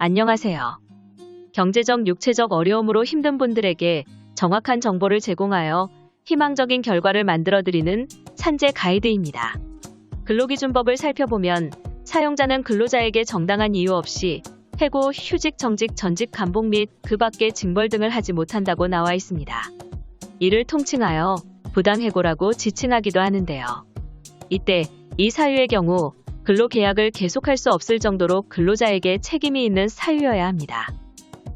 안녕하세요. 경제적, 육체적 어려움으로 힘든 분들에게 정확한 정보를 제공하여 희망적인 결과를 만들어드리는 산재 가이드입니다. 근로기준법을 살펴보면 사용자는 근로자에게 정당한 이유 없이 해고, 휴직, 정직, 전직 감봉 및 그 밖의 징벌 등을 하지 못한다고 나와 있습니다. 이를 통칭하여 부당해고라고 지칭하기도 하는데요. 이때 이 사유의 경우 근로계약을 계속할 수 없을 정도로 근로자에게 책임이 있는 사유여야 합니다.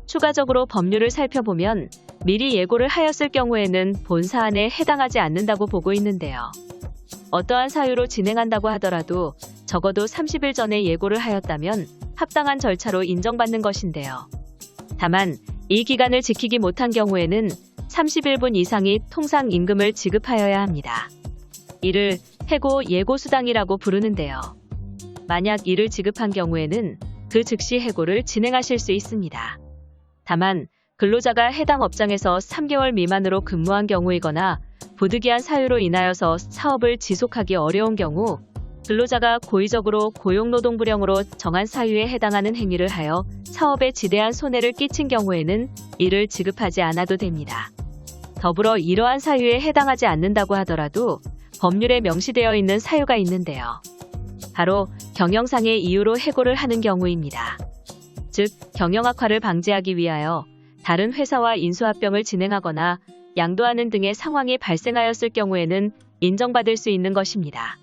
추가적으로 법률을 살펴보면 미리 예고를 하였을 경우에는 본 사안에 해당하지 않는다고 보고 있는데요. 어떠한 사유로 진행한다고 하더라도 적어도 30일 전에 예고를 하였다면 합당한 절차로 인정받는 것인데요. 다만 이 기간을 지키지 못한 경우에는 30일분 이상이 통상 임금을 지급하여야 합니다. 이를 해고 예고수당이라고 부르는데요. 만약 이를 지급한 경우에는 그 즉시 해고를 진행하실 수 있습니다. 다만 근로자가 해당 업장에서 3개월 미만으로 근무한 경우이거나 부득이한 사유로 인하여서 사업을 지속하기 어려운 경우 근로자가 고의적으로 고용노동부령으로 정한 사유에 해당하는 행위를 하여 사업에 지대한 손해를 끼친 경우에는 이를 지급하지 않아도 됩니다. 더불어 이러한 사유에 해당하지 않는다고 하더라도 법률에 명시되어 있는 사유가 있는데요. 바로 경영상의 이유로 해고를 하는 경우입니다. 즉, 경영악화를 방지하기 위하여 다른 회사와 인수합병을 진행하거나 양도하는 등의 상황이 발생하였을 경우에는 인정받을 수 있는 것입니다.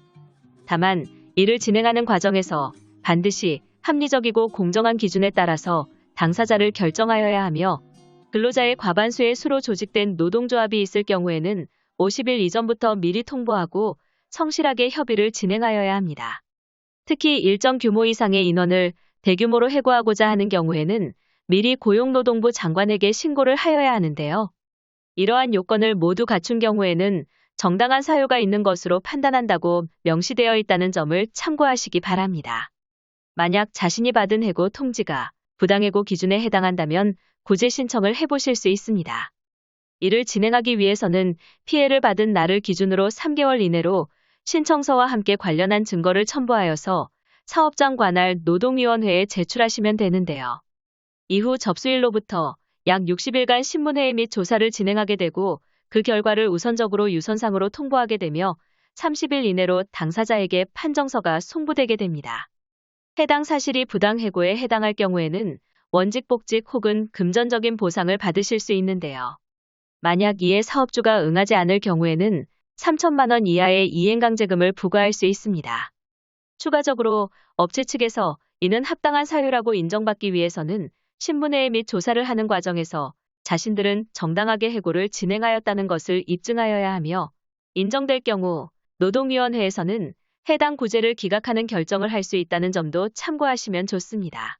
다만 이를 진행하는 과정에서 반드시 합리적이고 공정한 기준에 따라서 당사자를 결정하여야 하며 근로자의 과반수의 수로 조직된 노동조합이 있을 경우에는 50일 이전부터 미리 통보하고 성실하게 협의를 진행하여야 합니다. 특히 일정 규모 이상의 인원을 대규모로 해고하고자 하는 경우에는 미리 고용노동부 장관에게 신고를 하여야 하는데요. 이러한 요건을 모두 갖춘 경우에는 정당한 사유가 있는 것으로 판단한다고 명시되어 있다는 점을 참고하시기 바랍니다. 만약 자신이 받은 해고 통지가 부당해고 기준에 해당한다면 구제 신청을 해보실 수 있습니다. 이를 진행하기 위해서는 피해를 받은 날을 기준으로 3개월 이내로 신청서와 함께 관련한 증거를 첨부하여서 사업장 관할 노동위원회에 제출하시면 되는데요. 이후 접수일로부터 약 60일간 신문회의 및 조사를 진행하게 되고 그 결과를 우선적으로 유선상으로 통보하게 되며 30일 이내로 당사자에게 판정서가 송부되게 됩니다. 해당 사실이 부당해고에 해당할 경우에는 원직복직 혹은 금전적인 보상을 받으실 수 있는데요. 만약 이에 사업주가 응하지 않을 경우에는 3천만 원 이하의 이행강제금을 부과할 수 있습니다. 추가적으로 업체 측에서 이는 합당한 사유라고 인정받기 위해서는 신문회의 및 조사를 하는 과정에서 자신들은 정당하게 해고를 진행하였다는 것을 입증하여야 하며 인정될 경우 노동위원회에서는 해당 구제를 기각하는 결정을 할 수 있다는 점도 참고하시면 좋습니다.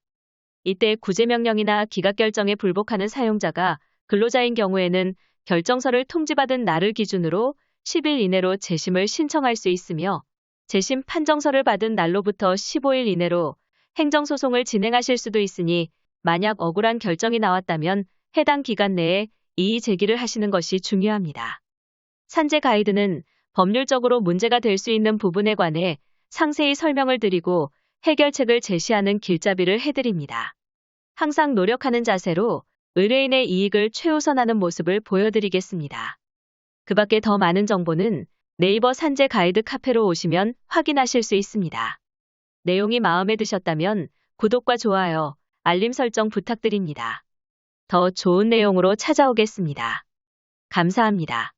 이때 구제명령이나 기각결정에 불복하는 사용자가 근로자인 경우에는 결정서를 통지받은 날을 기준으로 10일 이내로 재심을 신청할 수 있으며 재심 판정서를 받은 날로부터 15일 이내로 행정소송을 진행하실 수도 있으니 만약 억울한 결정이 나왔다면 해당 기간 내에 이의 제기를 하시는 것이 중요합니다. 산재 가이드는 법률적으로 문제가 될 수 있는 부분에 관해 상세히 설명을 드리고 해결책을 제시하는 길잡이를 해드립니다. 항상 노력하는 자세로 의뢰인의 이익을 최우선하는 모습을 보여드리겠습니다. 그 밖에 더 많은 정보는 네이버 산재 가이드 카페로 오시면 확인하실 수 있습니다. 내용이 마음에 드셨다면 구독과 좋아요, 알림 설정 부탁드립니다. 더 좋은 내용으로 찾아오겠습니다. 감사합니다.